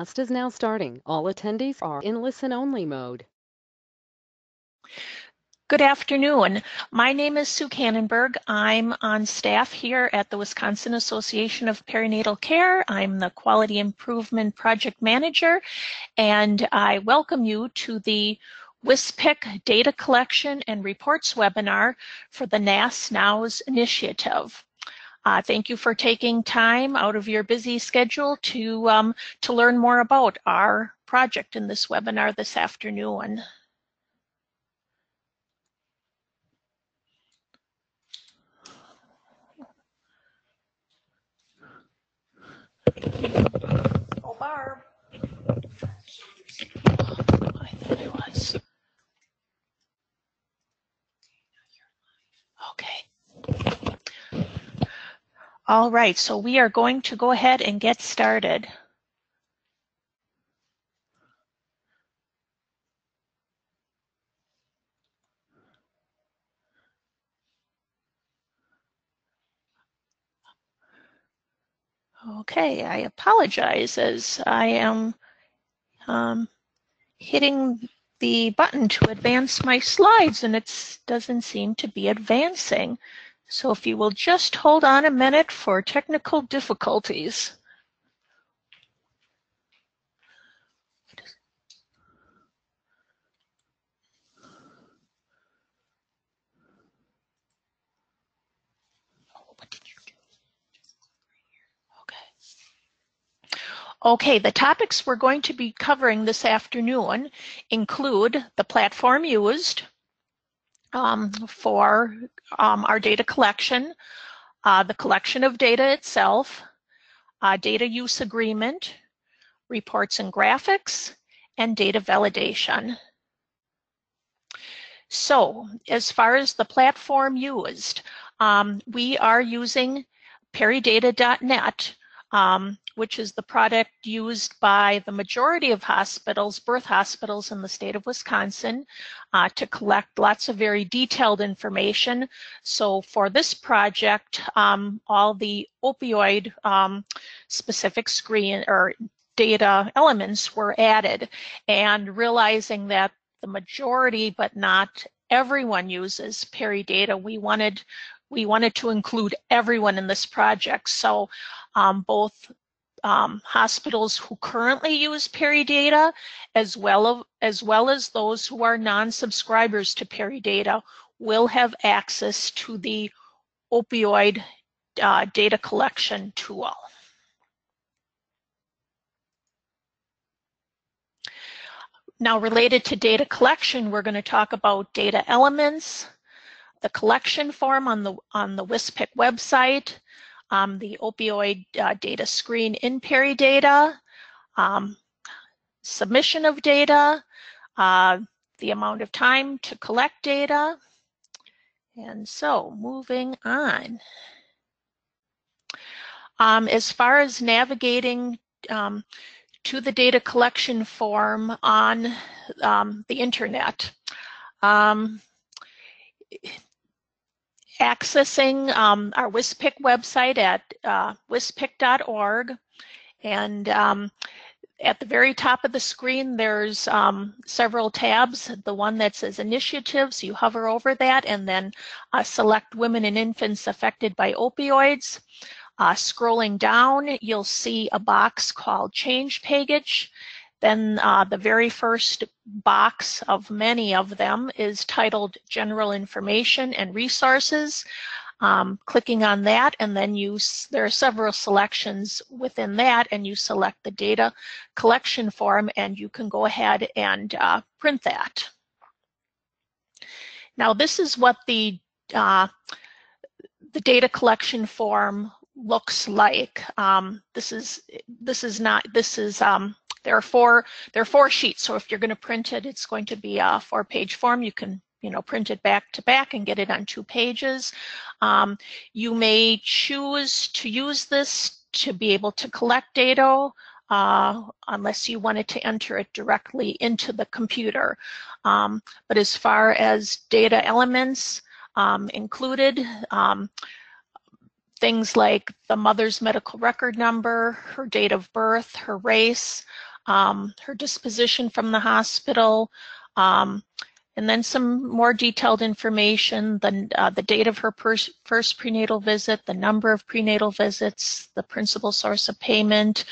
Class is now starting. All attendees are in listen-only mode. Good afternoon. My name is Sue Cannonberg. I'm on staff here at the Wisconsin Association of Perinatal Care. I'm the Quality Improvement Project Manager, and I welcome you to the WISPIC Data Collection and Reports webinar for the NAS-NOWS initiative. Thank you for taking time out of your busy schedule to learn more about our project in this webinar this afternoon. Oh, Barb. I thought I was. Okay. All right, so we are going to go ahead and get started. Okay, I apologize as I am hitting the button to advance my slides and it doesn't seem to be advancing. So if you will just hold on a minute for technical difficulties. What did you do? Okay, the topics we're going to be covering this afternoon include the platform used for our data collection, the collection of data itself, data use agreement, reports and graphics, and data validation. So as far as the platform used, we are using peridata.net, which is the product used by the majority of hospitals, birth hospitals in the state of Wisconsin, to collect lots of very detailed information. So for this project, all the opioid specific screen or data elements were added, and realizing that the majority, but not everyone, uses peridata, we wanted to include everyone in this project. So both hospitals who currently use peridata, as well as those who are non-subscribers to peridata, will have access to the opioid data collection tool. Now, related to data collection, we're going to talk about data elements, the collection form on the WISPIC website, the opioid data screen in peridata, submission of data, the amount of time to collect data, and so moving on. As far as navigating to the data collection form on the internet, accessing our WISPIC website at wispic.org, and at the very top of the screen there's several tabs. The one that says initiatives, you hover over that and then select women and infants affected by opioids. Scrolling down, you'll see a box called Change Page. Then the very first box of many of them is titled General Information and Resources. Clicking on that, and then there are several selections within that, and you select the data collection form, and you can go ahead and print that. Now, this is what the data collection form looks like. There are four sheets, so if you're going to print it, it's going to be a 4-page form. You can print it back to back and get it on 2 pages. You may choose to use this to be able to collect data, unless you wanted to enter it directly into the computer. But as far as data elements included, things like the mother's medical record number, her date of birth, her race, her disposition from the hospital, and then some more detailed information, the date of her first prenatal visit, the number of prenatal visits, the principal source of payment.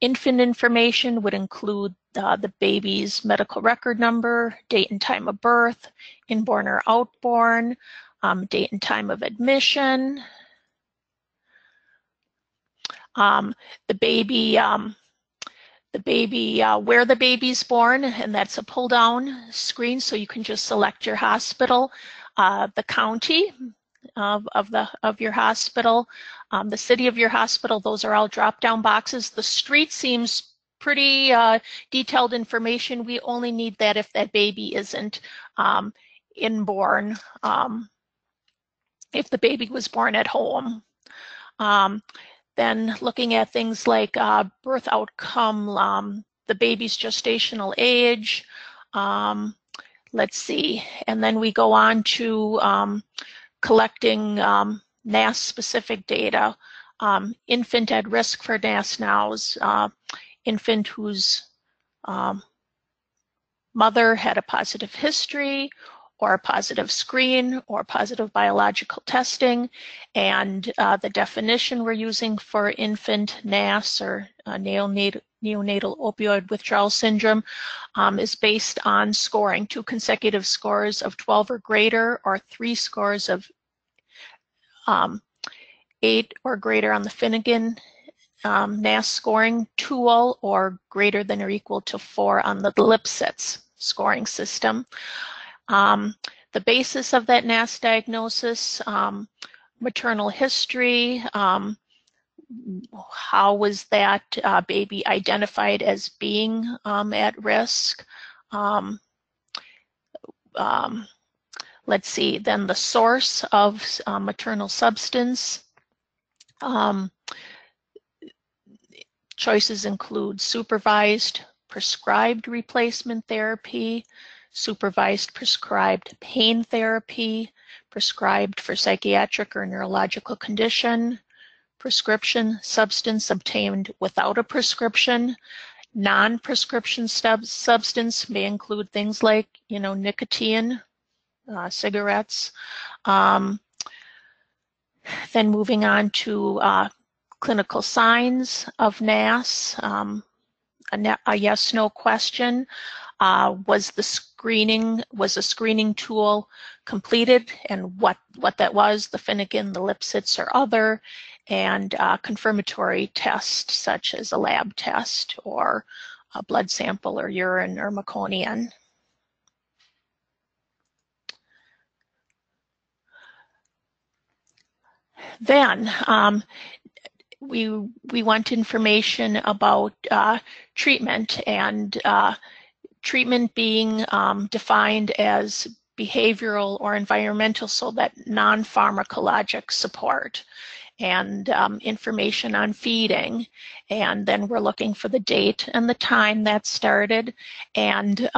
Infant information would include the baby's medical record number, date and time of birth, inborn or outborn, date and time of admission, the baby, where the baby's born, and that's a pull-down screen, so you can just select your hospital, the county of your hospital, the city of your hospital. Those are all drop-down boxes. The street seems pretty detailed information. We only need that if that baby isn't inborn, if the baby was born at home. Then looking at things like birth outcome, the baby's gestational age, let's see, and then we go on to collecting NAS-specific data, infant at risk for NAS-NOWs, infant whose mother had a positive history, or a positive screen, or positive biological testing, and the definition we're using for infant NAS, or neonatal opioid withdrawal syndrome, is based on scoring 2 consecutive scores of 12 or greater, or 3 scores of 8 or greater on the Finnegan NAS scoring tool, or greater than or equal to 4 on the Lipsitz scoring system. The basis of that NAS diagnosis, maternal history, how was that baby identified as being at risk? Let's see, then the source of maternal substance. Choices include supervised prescribed replacement therapy, supervised prescribed pain therapy, prescribed for psychiatric or neurological condition, prescription substance obtained without a prescription. Non-prescription substance may include things like, nicotine, cigarettes. Then moving on to clinical signs of NAS, a yes/no question. Was a screening tool completed, and what that was, the Finnegan, the Lipsitz, or other, and confirmatory tests such as a lab test or a blood sample or urine or meconium. Then we want information about treatment, and treatment being defined as behavioral or environmental, so that non-pharmacologic support, and information on feeding. And then we're looking for the date and the time that started, and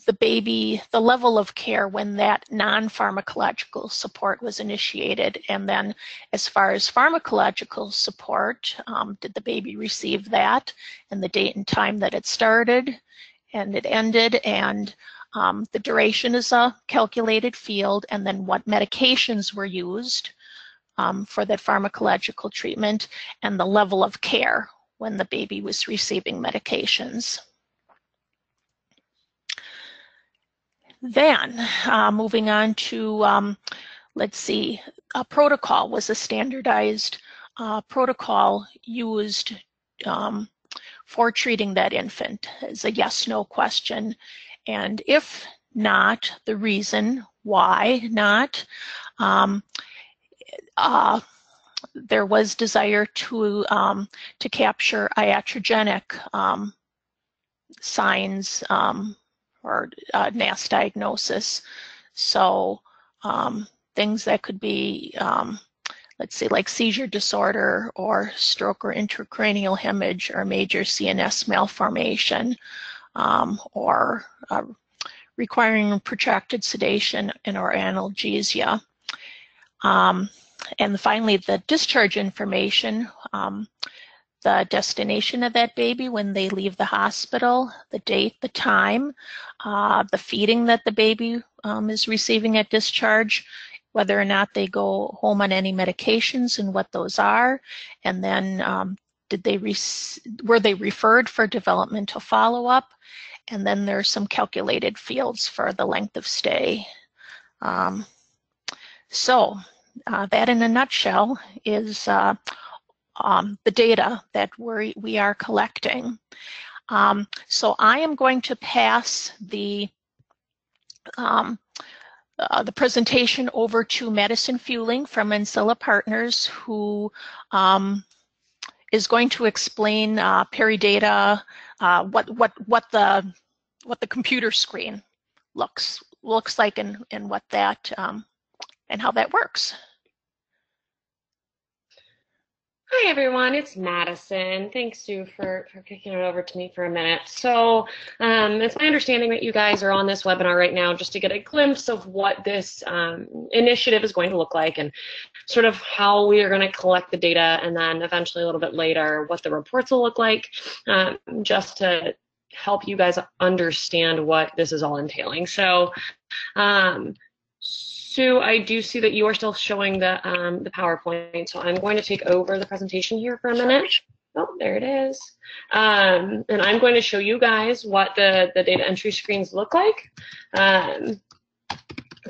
the level of care when that non-pharmacological support was initiated. And then as far as pharmacological support, did the baby receive that, and the date and time that it started and it ended, and the duration is a calculated field, and then what medications were used for that pharmacological treatment, and the level of care when the baby was receiving medications. Then moving on to, let's see, a protocol was a standardized protocol used for treating that infant as a yes/no question. And if not, the reason why not. There was desire to capture iatrogenic signs or NAS diagnosis. So things that could be, let's say, like seizure disorder or stroke or intracranial hemorrhage or major CNS malformation, or requiring protracted sedation and or analgesia. And finally, the discharge information. the destination of that baby when they leave the hospital, the date, the time, the feeding that the baby is receiving at discharge, whether or not they go home on any medications and what those are, and then were they referred for developmental follow-up, and then there's some calculated fields for the length of stay. So that in a nutshell is the data that we are collecting. So I am going to pass the presentation over to Madison Fueling from Ancilla Partners, who is going to explain Peridata, what the computer screen looks like, and what that and how that works. Hi everyone, it's Madison. Thanks, Sue, for kicking it over to me for a minute. So it's my understanding that you guys are on this webinar right now just to get a glimpse of what this initiative is going to look like and sort of how we are going to collect the data, and then eventually a little bit later what the reports will look like, just to help you guys understand what this is all entailing. So Sue, I do see that you are still showing the PowerPoint, so I'm going to take over the presentation here for a minute. Oh, there it is. And I'm going to show you guys what the data entry screens look like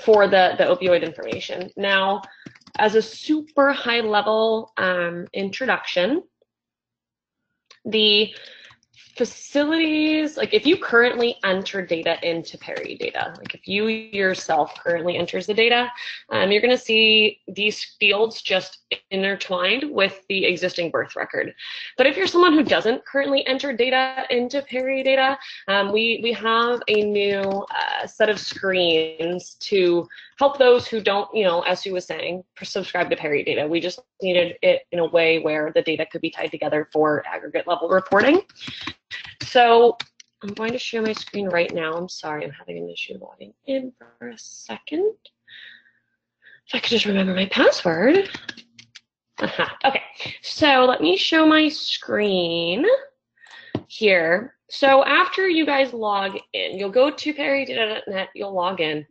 for the opioid information. Now, as a super high level introduction, the facilities, like if you currently enter data into Peridata, like if you yourself currently enters the data, you're going to see these fields just intertwined with the existing birth record. But if you're someone who doesn't currently enter data into Peridata, we have a new set of screens to help those who don't, as Sue was saying, subscribe to Peridata. We just needed it in a way where the data could be tied together for aggregate level reporting. So I'm going to share my screen right now. I'm sorry, I'm having an issue logging in for a second. If I could just remember my password. Okay, so let me show my screen here. So after you guys log in, you'll go to peridata.net, you'll log in.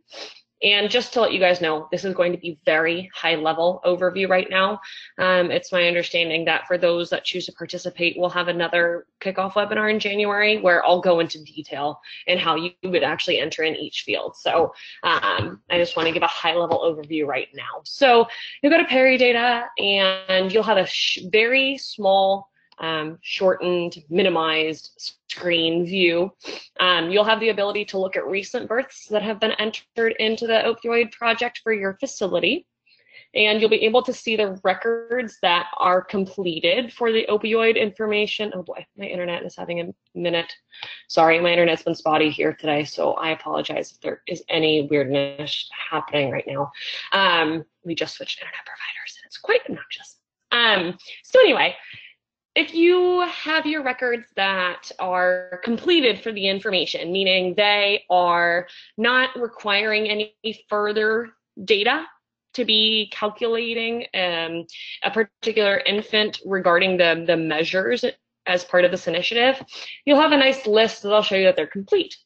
And just to let you guys know, this is going to be very high level overview right now. It's my understanding that for those that choose to participate, we'll have another kickoff webinar in January where I'll go into detail in how you would actually enter in each field. So I just want to give a high level overview right now. So you'll go to Peridata and you'll have a very small shortened, minimized screen view. You'll have the ability to look at recent births that have been entered into the opioid project for your facility. And you'll be able to see the records that are completed for the opioid information. Oh boy, my internet is having a minute. Sorry, my internet's been spotty here today, so I apologize if there is any weirdness happening right now. We just switched internet providers and it's quite obnoxious. So anyway, if you have your records that are completed for the information, meaning they are not requiring any further data to be calculating a particular infant regarding the measures as part of this initiative, you'll have a nice list that'll show you that they're complete.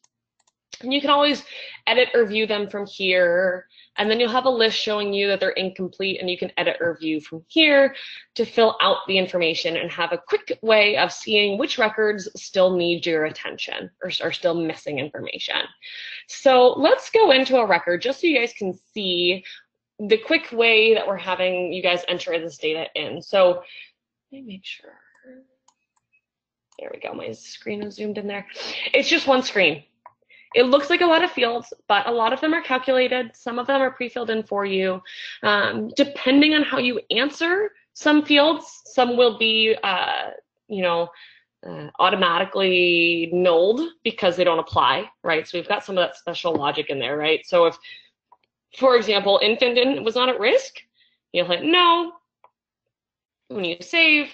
And you can always edit or view them from here, and then you'll have a list showing you that they're incomplete, and you can edit or view from here to fill out the information and have a quick way of seeing which records still need your attention or are still missing information. So let's go into a record just so you guys can see the quick way that we're having you guys enter this data in. So let me make sure. There we go, my screen is zoomed in there. It's just one screen. It looks like a lot of fields, but a lot of them are calculated. Some of them are pre-filled in for you. Depending on how you answer some fields, some will be, automatically nulled because they don't apply, right? So we've got some of that special logic in there, right? So if, for example, infant was not at risk, you'll hit no. When you save,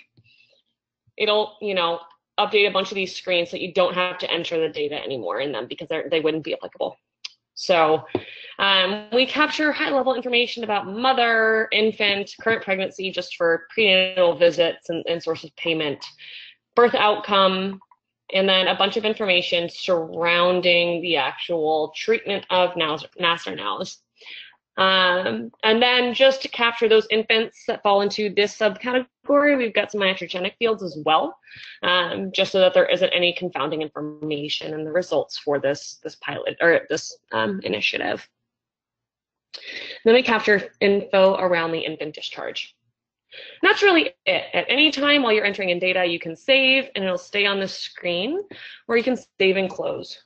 it'll, update a bunch of these screens so you don't have to enter the data anymore in them because they wouldn't be applicable. So we capture high-level information about mother, infant, current pregnancy, just for prenatal visits and source of payment, birth outcome, and then a bunch of information surrounding the actual treatment of NAS or NOWS. And then just to capture those infants that fall into this subcategory, we've got some iatrogenic fields as well, just so that there isn't any confounding information in the results for this pilot or this initiative. Then we capture info around the infant discharge. And that's really it. At any time while you're entering in data, you can save and it'll stay on the screen, or you can save and close.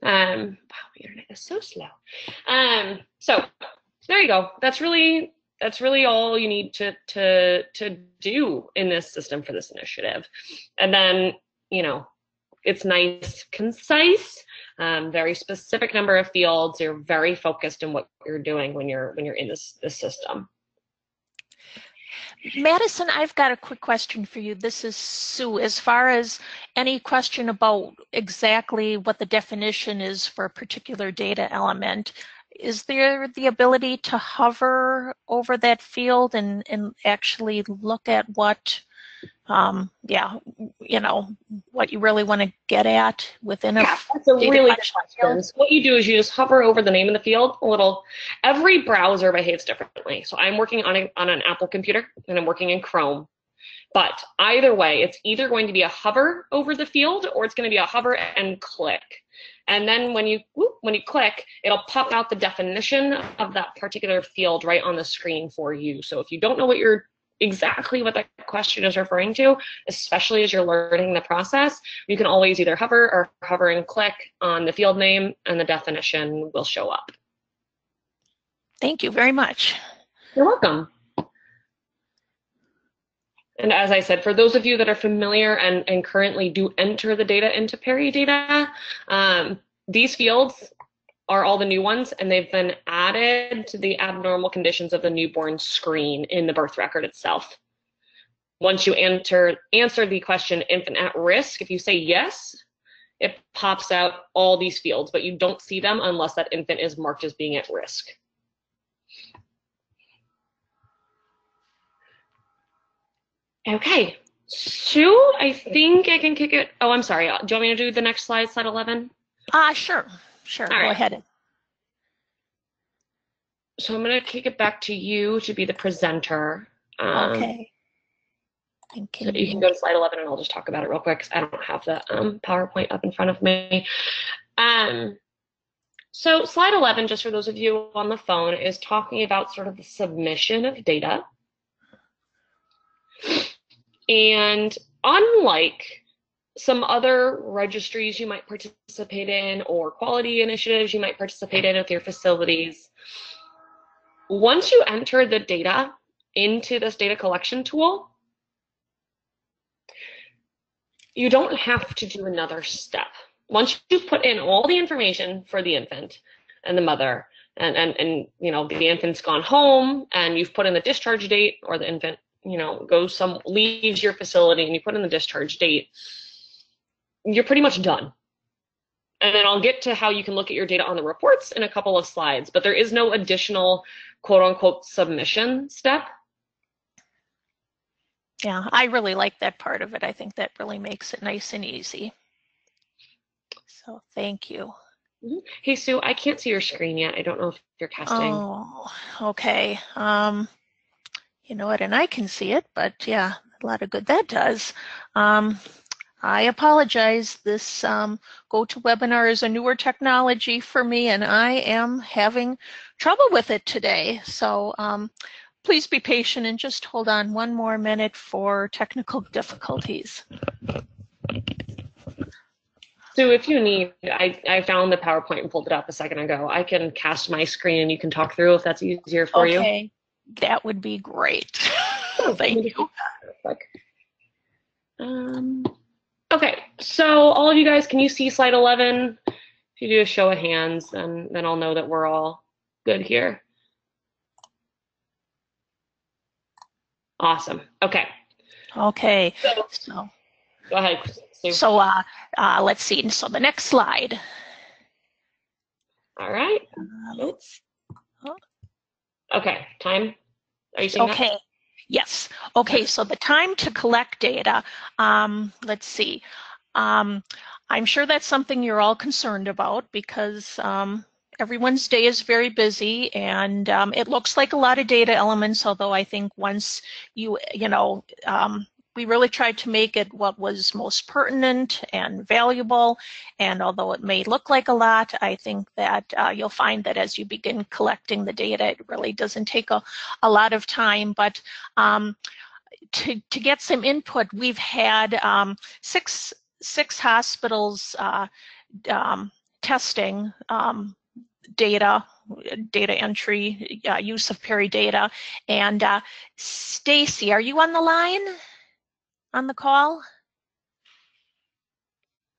Wow, the internet is so slow. So there you go. That's really all you need to do in this system for this initiative. And then, you know, it's nice, concise, very specific number of fields. You're very focused in what you're doing when you're in this system. Madison, I've got a quick question for you. This is Sue. As far as any question about exactly what the definition is for a particular data element, is there the ability to hover over that field and actually look at what, you know, what you really want to get at within a that's a really good question. So what you do is you just hover over the name of the field a little. Every browser behaves differently. So I'm working on an Apple computer and I'm working in Chrome. But either way, it's either going to be a hover over the field or it's going to be a hover and click. And then when you click, it'll pop out the definition of that particular field right on the screen for you. So if you don't know exactly what that question is referring to, especially as you're learning the process, you can always either hover and click on the field name and the definition will show up. Thank you very much. You're welcome. And as I said, for those of you that are familiar and currently do enter the data into PeriData, these fields are all the new ones, and they've been added to the abnormal conditions of the newborn screen in the birth record itself. Once you answer the question, infant at risk, if you say yes, it pops out all these fields, but you don't see them unless that infant is marked as being at risk. Okay, Sue, I think I can kick it. Oh, I'm sorry. Do you want me to do the next slide, slide 11? Sure. All Go right. Ahead. So I'm going to kick it back to you to be the presenter. Okay. So you can go to slide 11 and I'll just talk about it real quick because I don't have the PowerPoint up in front of me. So slide 11, just for those of you on the phone, is talking about sort of the submission of data. And unlike some other registries you might participate in or quality initiatives you might participate in with your facilities, once you enter the data into this data collection tool, you don't have to do another step. Once you put in all the information for the infant and the mother, and you know, the infant's gone home and you've put in the discharge date, or the infant, you know, leaves your facility and you put in the discharge date, you're pretty much done. And then I'll get to how you can look at your data on the reports in a couple of slides, but there is no additional quote unquote submission step. Yeah, I really like that part of it. I think that really makes it nice and easy. So thank you. Hey, Sue, I can't see your screen yet. I don't know if you're casting. Oh, okay. You know what, and I can see it, but yeah, a lot of good that does. I apologize. This GoToWebinar is a newer technology for me, and I am having trouble with it today. So please be patient and just hold on one more minute for technical difficulties. So if you need, I found the PowerPoint and pulled it up a second ago. I can cast my screen and you can talk through if that's easier for you. Okay, that would be great. Thank you. Okay, so all of you guys, can you see slide 11? If you do a show of hands, then I'll know that we're all good here. Awesome. Okay. Okay. So go ahead, Sue. So let's see. So the next slide. All right. It's okay. Time. Are you seeing that? Okay. Yes. Okay. So the time to collect data. Let's see. I'm sure that's something you're all concerned about because everyone's day is very busy, and it looks like a lot of data elements, although I think once we really tried to make it what was most pertinent and valuable. And although it may look like a lot, I think that you'll find that as you begin collecting the data, it really doesn't take a lot of time. But to get some input, we've had six hospitals testing data entry, use of Peri data. And Stacy, are you on the line, on the call?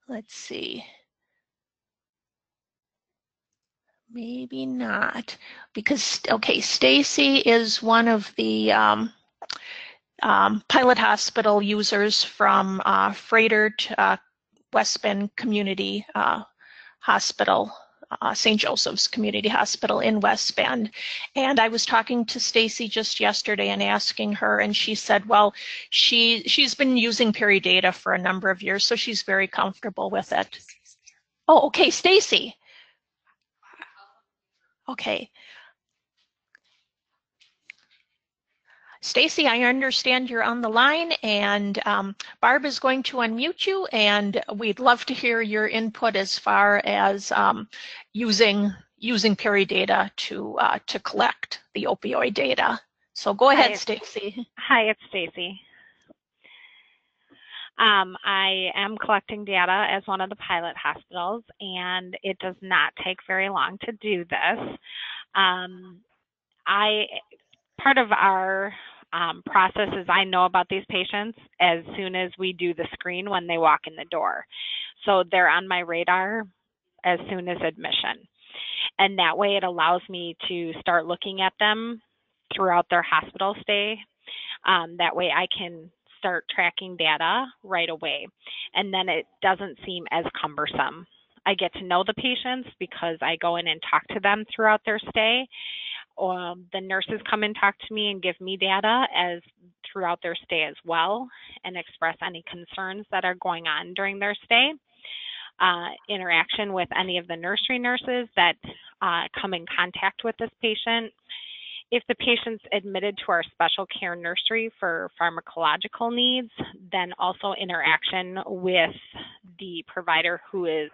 Let's see. Maybe not, because, okay, Stacy is one of the pilot hospital users from Frederick West Bend Community Hospital, St. Joseph's Community Hospital in West Bend. And I was talking to Stacy just yesterday and asking her, and she said, well, she's been using Peri data for a number of years, so she's very comfortable with it. Oh, okay, Stacy. Okay. Stacy, I understand you're on the line, and Barb is going to unmute you, and we'd love to hear your input as far as using Peri data to collect the opioid data. So go ahead, Stacy. Hi, it's Stacy. I am collecting data as one of the pilot hospitals, and it does not take very long to do this. Part of our process is I know about these patients as soon as we do the screen when they walk in the door. So they're on my radar as soon as admission. And that way it allows me to start looking at them throughout their hospital stay. That way I can start tracking data right away. And then it doesn't seem as cumbersome. I get to know the patients because I go in and talk to them throughout their stay. The nurses come and talk to me and give me data as throughout their stay as well, and express any concerns that are going on during their stay. Interaction with any of the nursery nurses that come in contact with this patient. If the patient's admitted to our special care nursery for pharmacological needs, then also interaction with the provider who is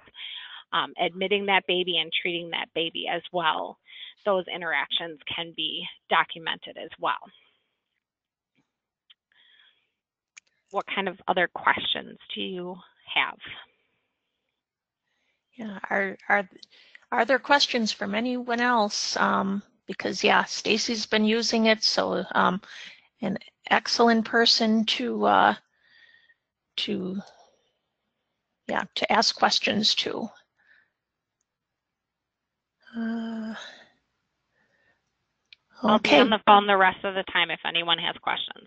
admitting that baby and treating that baby as well. Those interactions can be documented as well. What kind of other questions do you have? Yeah, are there questions from anyone else? Because yeah, Stacy's been using it, so an excellent person to ask questions to. I'll be on the phone the rest of the time if anyone has questions.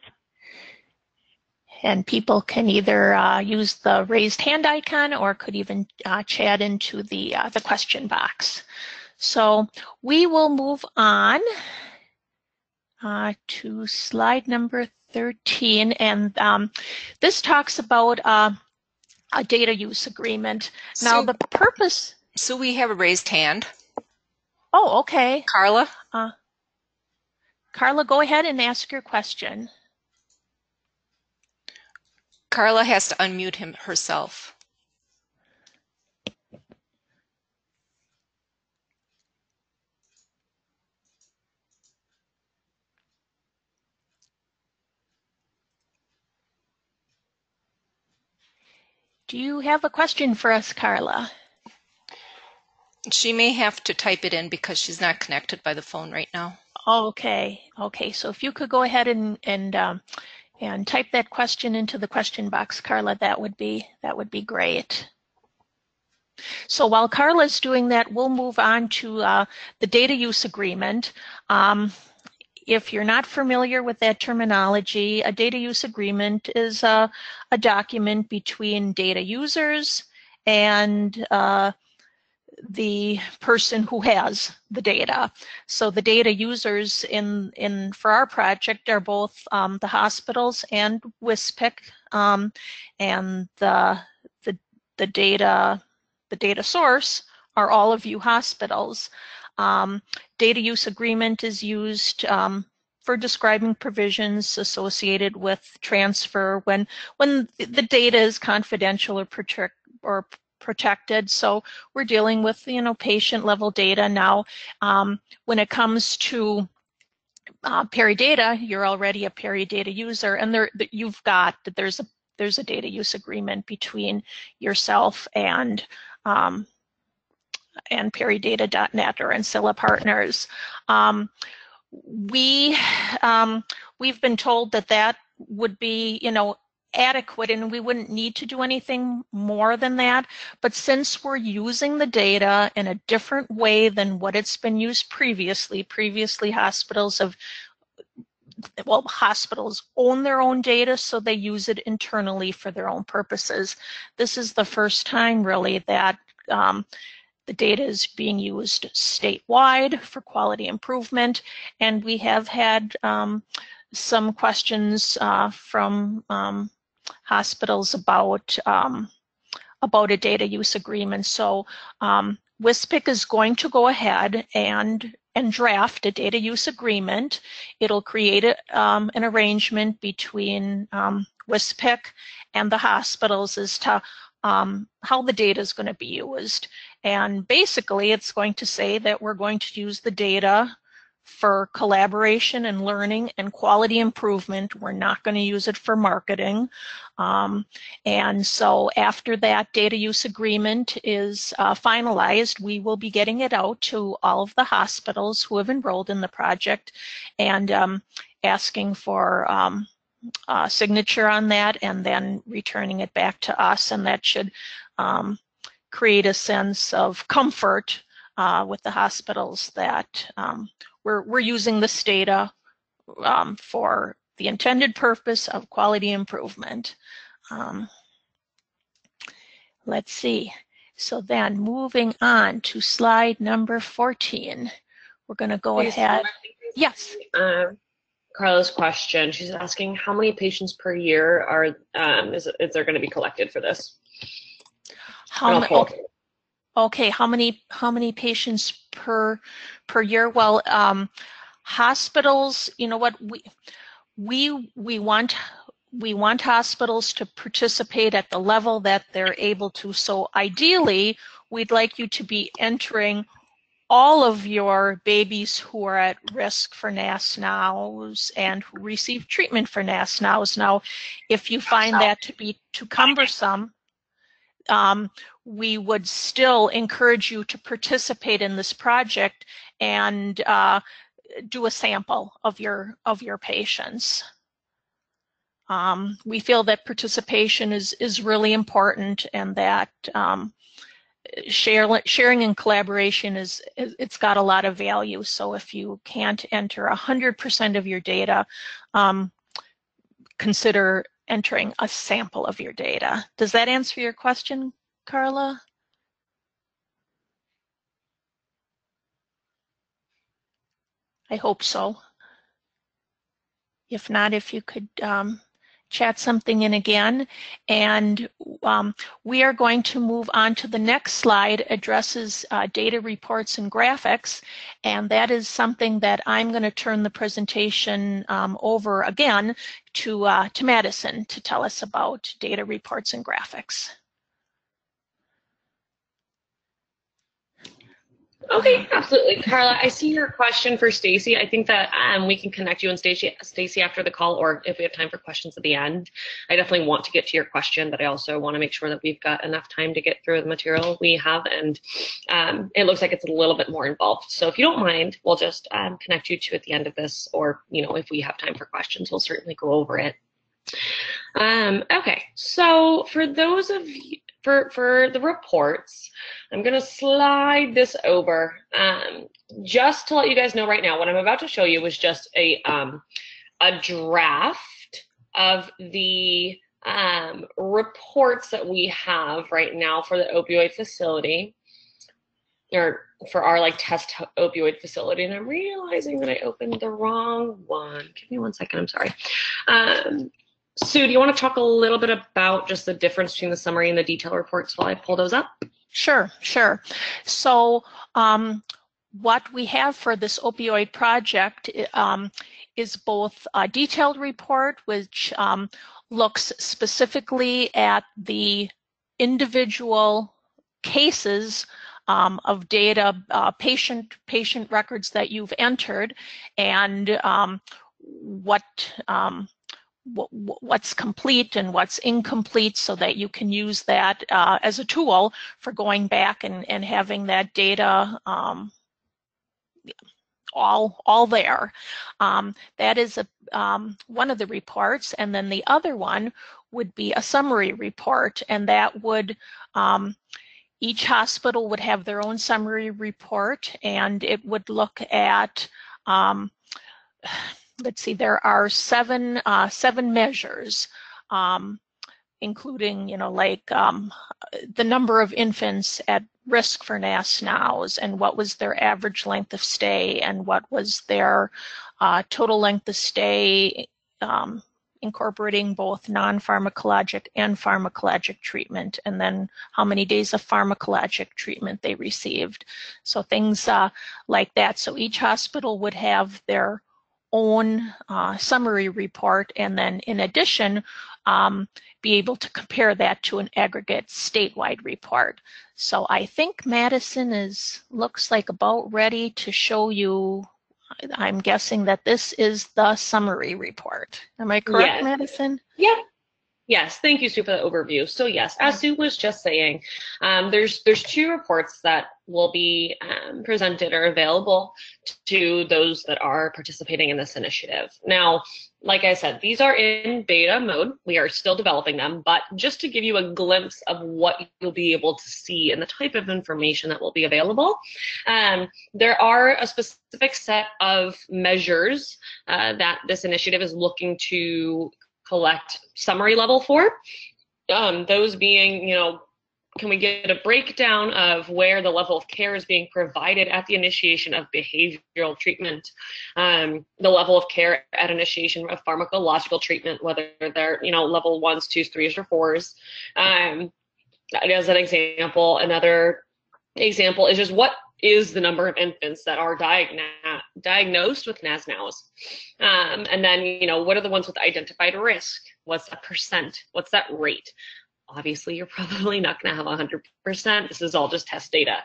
And people can either use the raised hand icon or could even chat into the question box. So we will move on to slide number 13, and this talks about a data use agreement. Now the purpose. So we have a raised hand. Oh, okay. Carla? Carla, go ahead and ask your question. Carla has to unmute herself. Do you have a question for us, Carla? She may have to type it in because she's not connected by the phone right now. Okay. So if you could go ahead and type that question into the question box, Carla, that would be great. So while Carla's doing that, we'll move on to the data use agreement. If you're not familiar with that terminology, a data use agreement is a document between data users and the person who has the data. So the data users for our project are both the hospitals and WISPIC, and the data source are all of you hospitals. Data use agreement is used for describing provisions associated with transfer when the data is confidential or protected. So we're dealing with patient level data now. When it comes to Peridata, you're already a Peridata user, and there's a data use agreement between yourself and Peridata.net or Ancilla partners. We've been told that would be, adequate, and we wouldn't need to do anything more than that. But since we're using the data in a different way than what it's been used previously hospitals own their own data, so they use it internally for their own purposes. This is the first time really that the data is being used statewide for quality improvement, and we have had some questions from hospitals about a data use agreement. So WISPIC is going to go ahead and draft a data use agreement. It'll create an arrangement between WISPIC and the hospitals as to how the data is going to be used. And basically, it's going to say that we're going to use the data for collaboration and learning and quality improvement. We're not going to use it for marketing. And so after that data use agreement is finalized, we will be getting it out to all of the hospitals who have enrolled in the project and asking for a signature on that, and then returning it back to us. And that should create a sense of comfort with the hospitals that we're using this data for the intended purpose of quality improvement. Let's see. So then moving on to slide number 14, we're going to go ahead. Yes. Carla's question. She's asking how many patients per year is there going to be collected for this? Okay, how many patients per year? Well, hospitals, you know what, we want hospitals to participate at the level that they're able to. So ideally, we'd like you to be entering all of your babies who are at risk for NASNOWs and who receive treatment for NASNOWs. Now, if you find that to be too cumbersome, we would still encourage you to participate in this project and do a sample of your patients. We feel that participation is really important, and that sharing and collaboration it's got a lot of value. So if you can't enter 100% of your data, consider entering a sample of your data. Does that answer your question, Carla? I hope so. If not, if you could chat something in again. And we are going to move on to the next slide, addresses data reports and graphics. And that is something that I'm going to turn the presentation over again to Madison to tell us about data reports and graphics. Okay, absolutely. Carla, I see your question for Stacy. I think that we can connect you and Stacy after the call, or if we have time for questions at the end. I definitely want to get to your question, but I also want to make sure that we've got enough time to get through the material we have, and it looks like it's a little bit more involved. So if you don't mind, we'll just connect you to at the end of this, or if we have time for questions, we'll certainly go over it. Okay, so for those of you, for the reports, I'm going to slide this over just to let you guys know right now. What I'm about to show you was just a draft of the reports that we have right now for the opioid facility. or for our like test opioid facility, and I'm realizing that I opened the wrong one. Give me 1 second, I'm sorry. Sue, do you want to talk a little bit about just the difference between the summary and the detail reports while I pull those up? Sure. So what we have for this opioid project is both a detailed report, which looks specifically at the individual cases of data, patient records that you've entered, and what's complete and what's incomplete, so that you can use that as a tool for going back and having that data all there. That is one of the reports, and then the other one would be a summary report, and that would each hospital would have their own summary report, and it would look at let's see, there are seven measures, including, like the number of infants at risk for NAS/NOWs, and what was their average length of stay, and what was their total length of stay, incorporating both non-pharmacologic and pharmacologic treatment, and then how many days of pharmacologic treatment they received. So things like that. So each hospital would have their own summary report, and then in addition be able to compare that to an aggregate statewide report. So I think Madison looks like about ready to show you. I'm guessing that this is the summary report. Am I correct, Yes. Madison? Yeah. Yes, thank you, Sue, for the overview. So yes, as Sue was just saying, there's 2 reports that will be presented or available to those that are participating in this initiative. Now, like I said, these are in beta mode. We are still developing them, but just to give you a glimpse of what you'll be able to see and the type of information that will be available, there are a specific set of measures that this initiative is looking to collect summary level for. Those being, can we get a breakdown of where the level of care is being provided at the initiation of behavioral treatment, the level of care at initiation of pharmacological treatment, whether they're, level 1s, 2s, 3s, or 4s. As an example, another example is just what is the number of infants that are diagnosed with NAS/NOWs. And then, what are the ones with identified risk? What's that percent? What's that rate? Obviously, you're probably not going to have 100%. This is all just test data.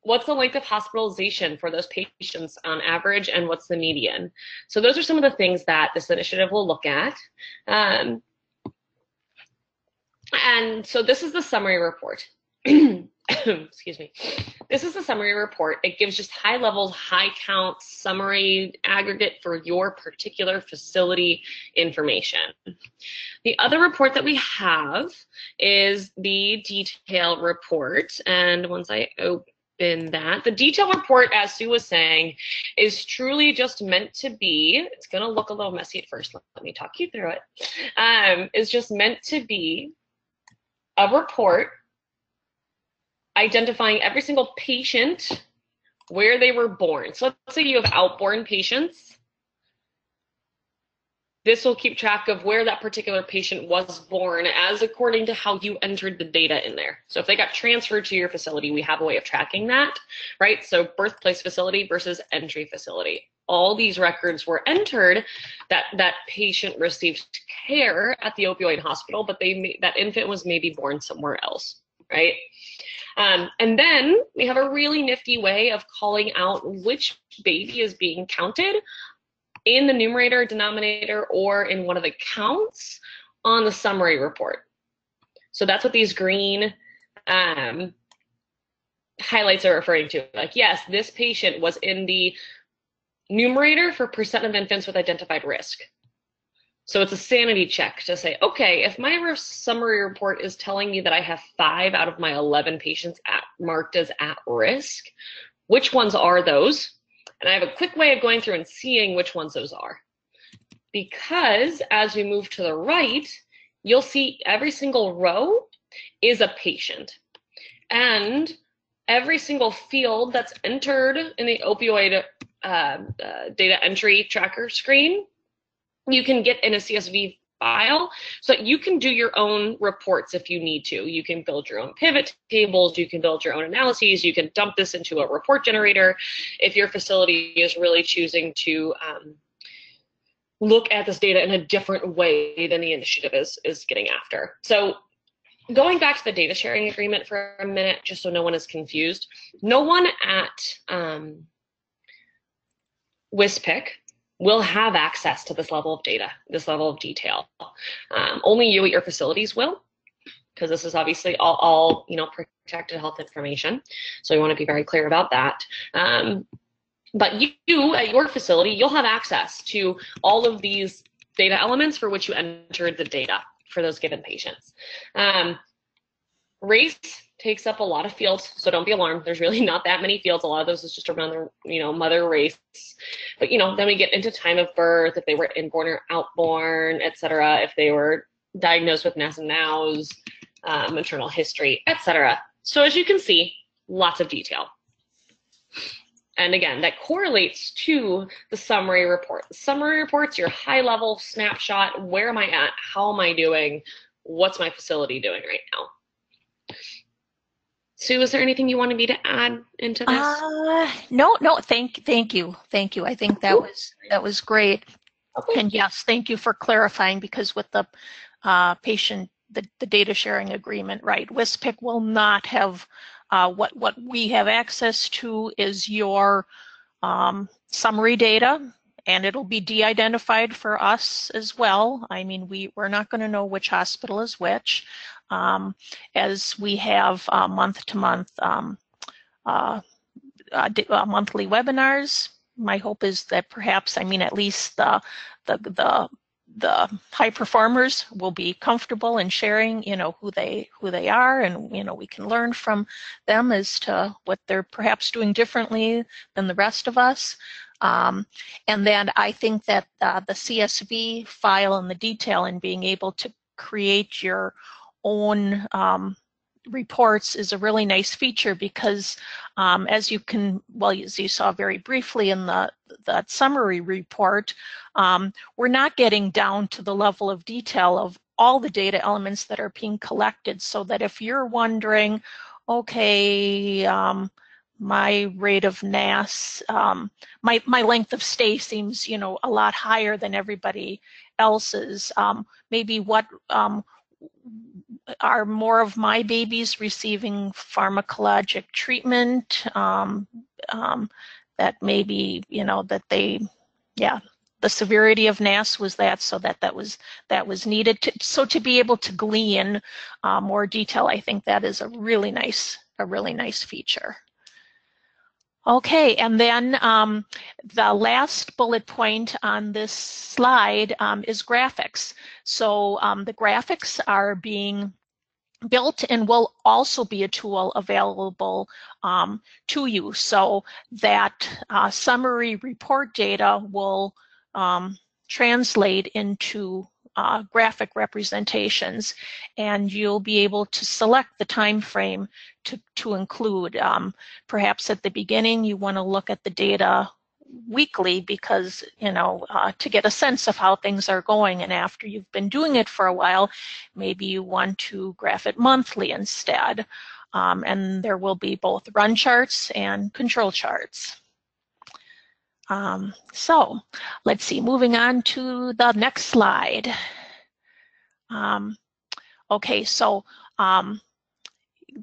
What's the length of hospitalization for those patients on average, and what's the median? So those are some of the things that this initiative will look at. And so this is the summary report. Excuse me. This is the summary report. It gives just high level, high count, summary, aggregate for your particular facility information. The other report that we have is the detail report. And once I open that, the detail report, as Sue was saying, is truly just meant to be, it's going to look a little messy at first. Let me talk you through it. It's just meant to be a report identifying every single patient, where they were born. So let's say you have outborn patients. This will keep track of where that particular patient was born as according to how you entered the data in there. So if they got transferred to your facility, we have a way of tracking that, right? So birthplace facility versus entry facility. All these records were entered that patient received care at the opioid hospital, but that infant was maybe born somewhere else, right? And then we have a really nifty way of calling out which baby is being counted in the numerator, denominator, or in one of the counts on the summary report. So that's what these green highlights are referring to. Like, yes, this patient was in the numerator for percent of infants with identified risk. So it's a sanity check to say, okay, if my summary report is telling me that I have 5 out of my 11 patients marked as at risk, which ones are those? And I have a quick way of going through and seeing which ones those are. Because as we move to the right, you'll see every single row is a patient. And every single field that's entered in the opioid data entry tracker screen, you can get in a CSV file so that you can do your own reports if you need to. You can build your own pivot tables, you can build your own analyses, you can dump this into a report generator if your facility is really choosing to look at this data in a different way than the initiative is getting after. So going back to the data sharing agreement for a minute, just so no one is confused, no one at WSPIC will have access to this level of data, this level of detail. Only you at your facilities will, because this is obviously all protected health information. So we want to be very clear about that. But you at your facility, you'll have access to all of these data elements for which you entered the data for those given patients. Race takes up a lot of fields, so don't be alarmed. There's really not that many fields. A lot of those is just around their, mother race. But, then we get into time of birth, if they were inborn or outborn, et cetera, if they were diagnosed with NAS and NOWS, maternal history, et cetera. So as you can see, lots of detail. And again, that correlates to the summary report. The summary report's your high-level snapshot. Where am I at? How am I doing? What's my facility doing right now? Sue, is there anything you wanted me to add into this? No. Thank you. I think that was great. Okay. And yes, thank you for clarifying, because with the patient, the data sharing agreement, right? WSPIC will not have what we have access to is your summary data, and it'll be de-identified for us as well. I mean, we're not going to know which hospital is which, as we have month-to-month monthly webinars. My hope is that perhaps, at least the high performers will be comfortable in sharing, who they are, and we can learn from them as to what they're perhaps doing differently than the rest of us. And then I think that the CSV file and the detail and being able to create your own reports is a really nice feature, because as you saw very briefly in that summary report, we're not getting down to the level of detail of all the data elements that are being collected, so that if you're wondering, okay, my rate of NAS, my length of stay seems, a lot higher than everybody else's. Maybe what are more of my babies receiving pharmacologic treatment? That maybe, the severity of NAS was that, so that was needed. So to be able to glean more detail, I think that is a really nice feature. Okay, and then the last bullet point on this slide is graphics. So the graphics are being built and will also be a tool available to you, so that summary report data will translate into graphic representations, and you'll be able to select the time frame to include. Perhaps at the beginning you want to look at the data weekly, because to get a sense of how things are going, and after you've been doing it for a while, maybe you want to graph it monthly instead. And there will be both run charts and control charts. So let's see, moving on to the next slide. Okay, so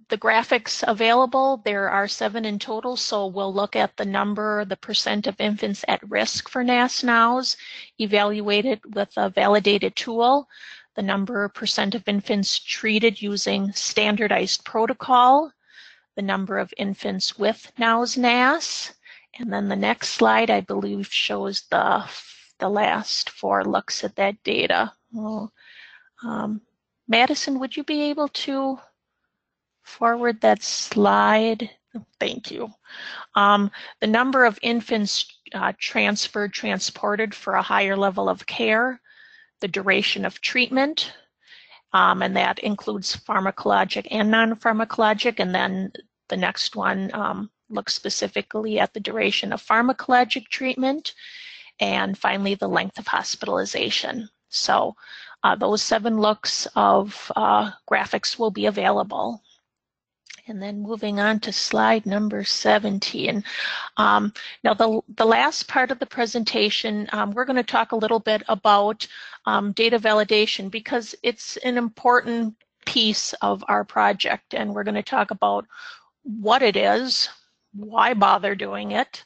the graphics available, there are 7 in total, so we'll look at the percent of infants at risk for NAS/NOWS, evaluated with a validated tool, the percent of infants treated using standardized protocol, the number of infants with NOWS/NAS, and then the next slide, I believe, shows the last 4 looks at that data. Well, Madison, would you be able to forward that slide? Thank you. The number of infants transported for a higher level of care, the duration of treatment, and that includes pharmacologic and non-pharmacologic, and then The next one looks specifically at the duration of pharmacologic treatment, and finally the length of hospitalization. So those 7 looks of graphics will be available. And then moving on to slide number 17. Now the last part of the presentation, we're going to talk a little bit about data validation, because it's an important piece of our project, and we're going to talk about what it is, why bother doing it,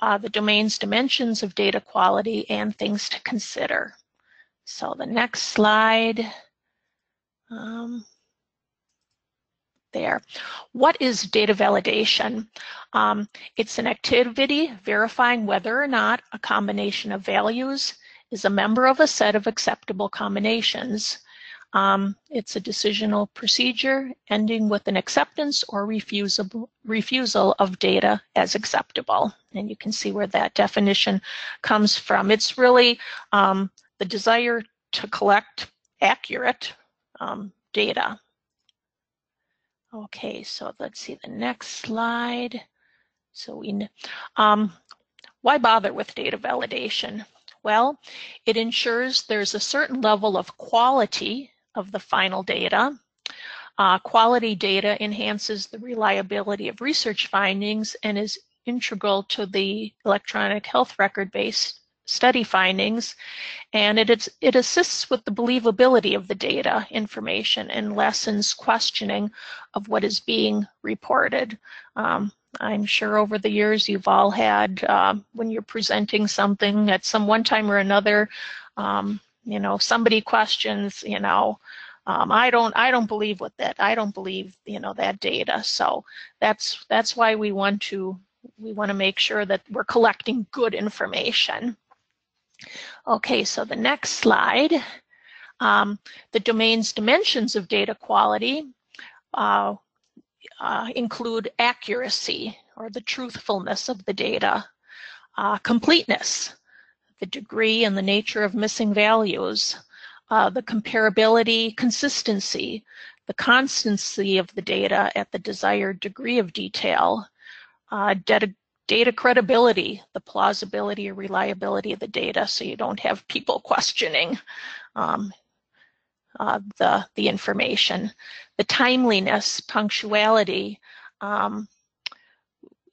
the domains, dimensions of data quality, and things to consider. So the next slide. There. What is data validation? It's an activity verifying whether or not a combination of values is a member of a set of acceptable combinations. It's a decisional procedure ending with an acceptance or refusal of data as acceptable. And you can see where that definition comes from. It's really the desire to collect accurate data. Okay, so let's see the next slide. So why bother with data validation? Well, it ensures there's a certain level of quality of the final data. Quality data enhances the reliability of research findings and is integral to the electronic health record-based study findings, and it assists with the believability of the data information and lessens questioning of what is being reported. I'm sure over the years you've all had, when you're presenting something at one time or another, somebody questions, I don't believe what that, I don't believe, that data. So that's why we want to make sure that we're collecting good information. Okay, so the next slide, the domains dimensions of data quality include accuracy, or the truthfulness of the data, completeness, the degree and the nature of missing values, the comparability, consistency, the constancy of the data at the desired degree of detail, data credibility, the plausibility or reliability of the data, so you don't have people questioning the information, the timeliness, punctuality,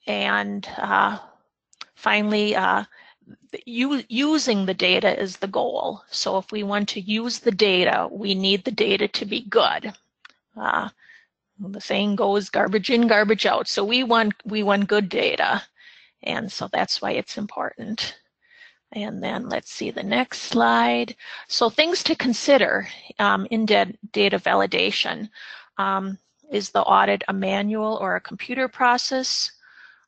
and finally, using the data is the goal. So if we want to use the data, we need the data to be good. The saying goes, garbage in, garbage out. So we want good data. And so that's why it's important. And then let's see the next slide. So things to consider in data validation. Is the audit a manual or a computer process?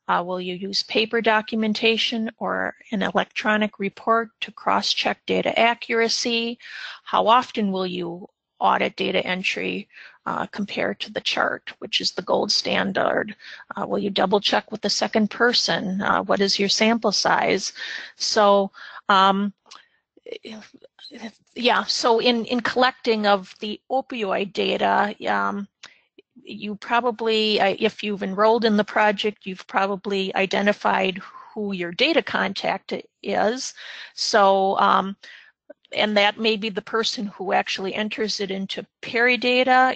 Will you use paper documentation or an electronic report to cross-check data accuracy? How often will you audit data entry compared to the chart, which is the gold standard? Will you double check with the second person? What is your sample size? So yeah, so in collecting of the opioid data, you probably, if you've enrolled in the project, you've probably identified who your data contact is. So and that may be the person who actually enters it into Peridata.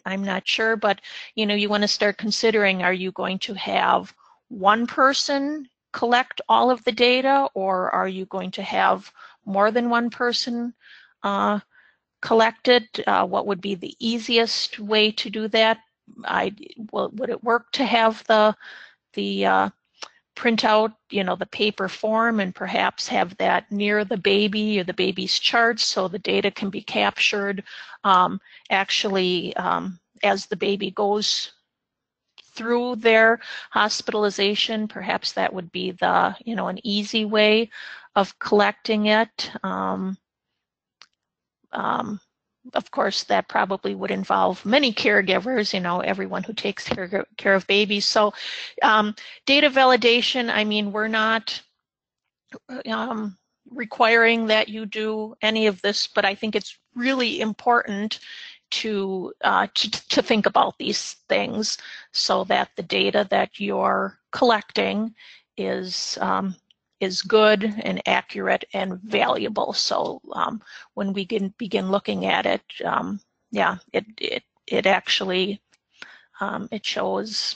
I'm not sure, but you want to start considering, are you going to have one person collect all of the data, or are you going to have more than one person collect it? What would be the easiest way to do that? Would it work to have the print out, the paper form, and perhaps have that near the baby or the baby's charts, so the data can be captured actually as the baby goes through their hospitalization? Perhaps that would be the, an easy way of collecting it. Of course, that probably would involve many caregivers, everyone who takes care of babies. So data validation, I mean, we're not requiring that you do any of this, but I think it's really important to think about these things so that the data that you're collecting is good and accurate and valuable. So when we begin looking at it, yeah, it actually it shows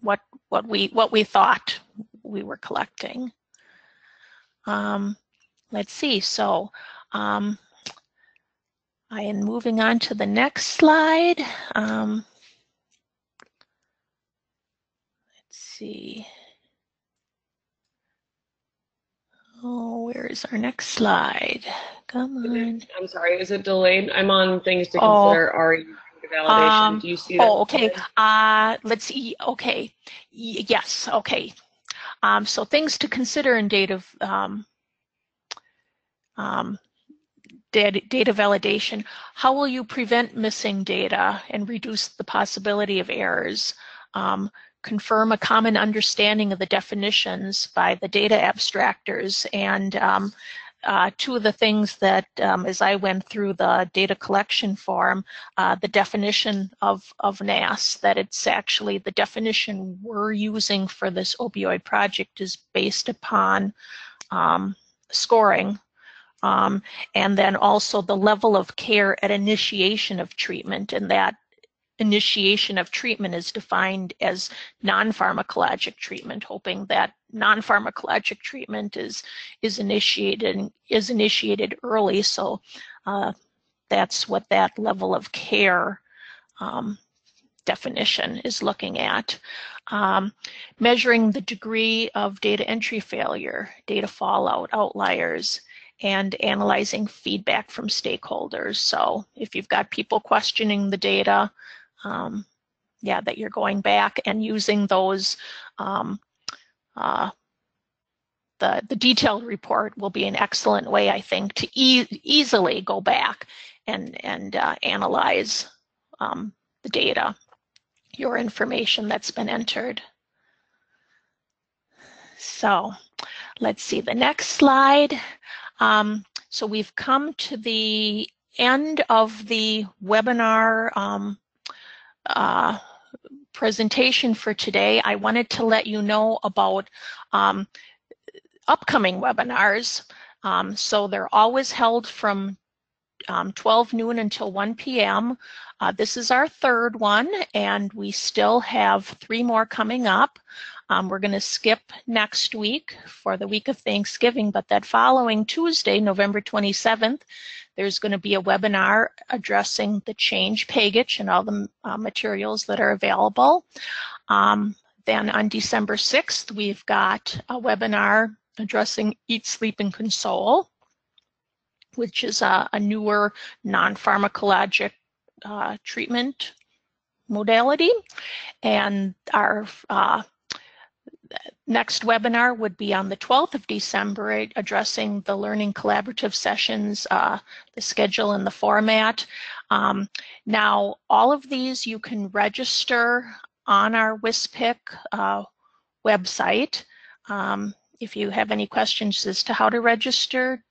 what we thought we were collecting. Let's see. So I am moving on to the next slide. Let's see. Oh, where is our next slide? Come on. I'm sorry, is it delayed? I'm on things to consider. Are you validation? Do you see that? Oh, okay. Let's see. Okay. Yes. Okay. So things to consider in data validation. How will you prevent missing data and reduce the possibility of errors? Confirm a common understanding of the definitions by the data abstractors. And two of the things that, as I went through the data collection form, the definition of NAS, that it's actually the definition we're using for this opioid project is based upon scoring. And then also the level of care at initiation of treatment, and that initiation of treatment is defined as non-pharmacologic treatment, hoping that non-pharmacologic treatment is initiated early. So that's what that level of care definition is looking at. Measuring the degree of data entry failure, data fallout, outliers, and analyzing feedback from stakeholders. So if you've got people questioning the data, yeah, that you're going back and using those, the detailed report will be an excellent way, I think, to easily go back and analyze the data, your information that's been entered. So let's see the next slide. So we've come to the end of the webinar presentation for today. I wanted to let you know about upcoming webinars. So they're always held from 12 noon until 1 p.m. This is our third one, and we still have 3 more coming up. We're going to skip next week for the week of Thanksgiving, but that following Tuesday, November 27th, there's going to be a webinar addressing the change package and all the materials that are available. Then on December 6th, we've got a webinar addressing Eat, Sleep, and Console, which is a newer non-pharmacologic treatment modality. And our next webinar would be on the 12th of December, addressing the learning collaborative sessions, the schedule and the format. Now, all of these you can register on our WISPIC website. If you have any questions as to how to register,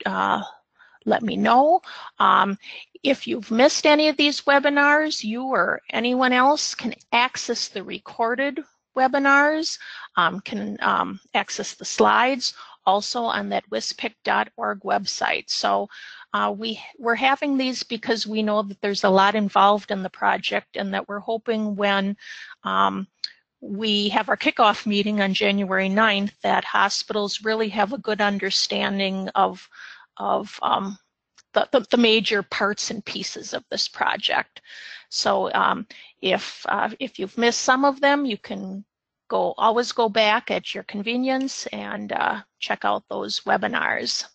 let me know. If you've missed any of these webinars, you or anyone else can access the recorded webinars, can access the slides also on that wispic.org website. So we're having these because we know that there's a lot involved in the project, and that we're hoping when we have our kickoff meeting on January 9th that hospitals really have a good understanding of the major parts and pieces of this project. So if you've missed some of them, you can always go back at your convenience and check out those webinars.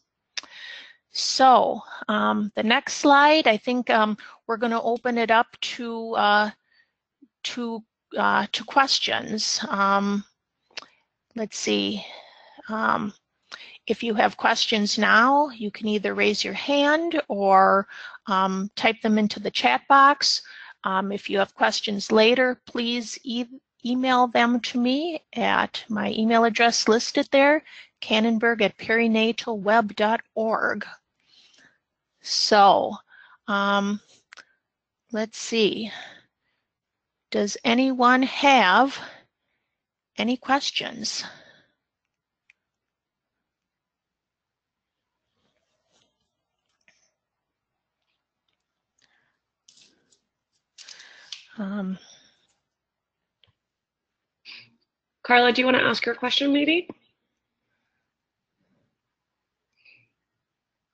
So the next slide, I think we're going to open it up to questions. Let's see. If you have questions now, you can either raise your hand or type them into the chat box. If you have questions later, please email them to me at my email address listed there, Kannenberg@perinatalweb.org. So Let's see. Does anyone have any questions? Carla, do you want to ask your question maybe?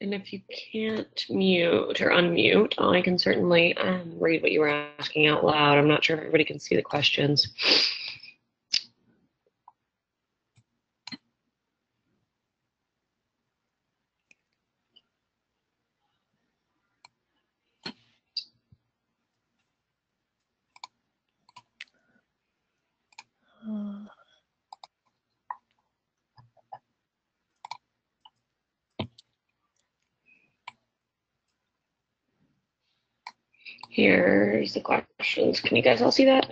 And if you can't mute or unmute, I can certainly read what you were asking out loud. I'm not sure if everybody can see the questions. Here's the questions. Can you guys all see that?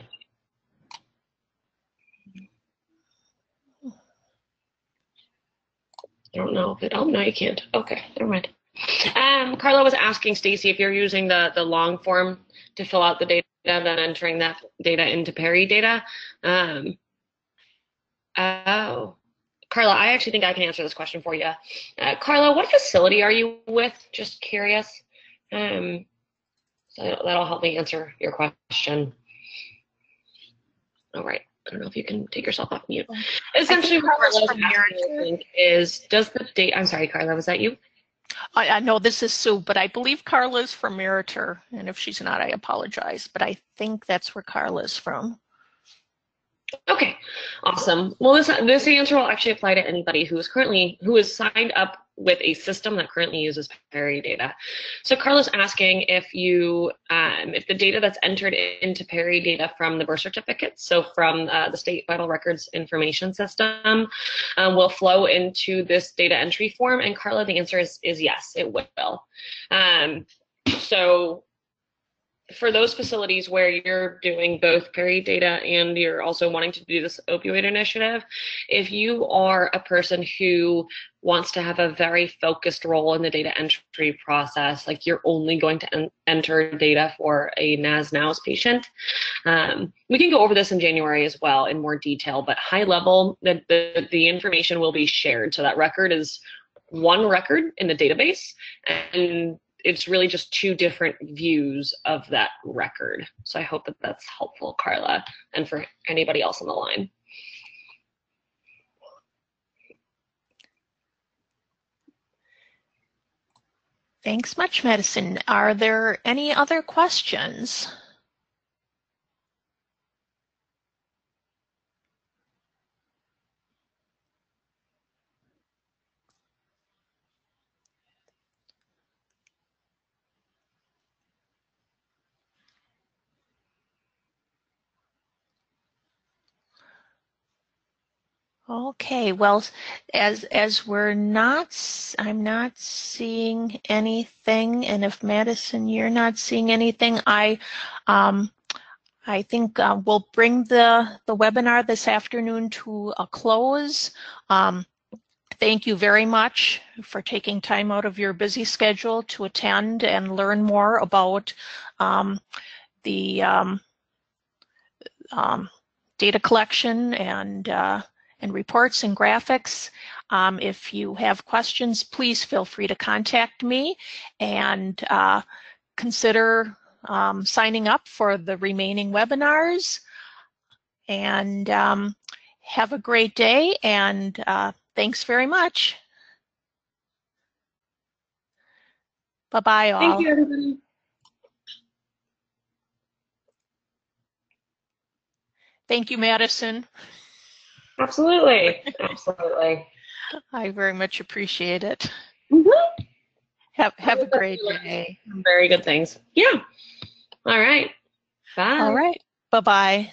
I don't know if it, oh, no, you can't. Okay, never mind. Carla was asking Stacy if you're using the long form to fill out the data, then entering that data into Perry data. Oh, Carla, I actually think I can answer this question for you. Carla, what facility are you with? Just curious. So that'll help me answer your question. All right. I don't know if you can take yourself off mute. Essentially, what Carla's asking, I think, is does the date? I'm sorry, Carla, was that you? I know this is Sue, but I believe Carla is from Meritor, and if she's not, I apologize. But I think that's where Carla is from. Okay, awesome. Well, this answer will actually apply to anybody who is signed up with a system that currently uses Perry data. So Carla's asking if the data that's entered into Perry data from the birth certificate, so from the State Vital Records Information System, will flow into this data entry form. And Carla, the answer is yes, it will. So for those facilities where you're doing both Perry data and you're also wanting to do this opioid initiative, if you are a person who wants to have a very focused role in the data entry process, like you're only going to enter data for a NAS/NOWS patient, we can go over this in January as well in more detail, but high level, the information will be shared. So that record is one record in the database, and it's really just two different views of that record. So I hope that that's helpful, Carla, and for anybody else on the line. Thanks much, Madison. Are there any other questions? Okay, well, as I'm not seeing anything, and if Madison, you're not seeing anything, I think we'll bring the webinar this afternoon to a close. Thank you very much for taking time out of your busy schedule to attend and learn more about the data collection and reports and graphics. If you have questions, please feel free to contact me and consider signing up for the remaining webinars. And have a great day, and thanks very much. Bye-bye, all. Thank you, everybody. Thank you, Madison. Absolutely. Absolutely. I very much appreciate it. Mm-hmm. Have a great day. Very good things. Yeah. All right. Bye. All right. Bye-bye.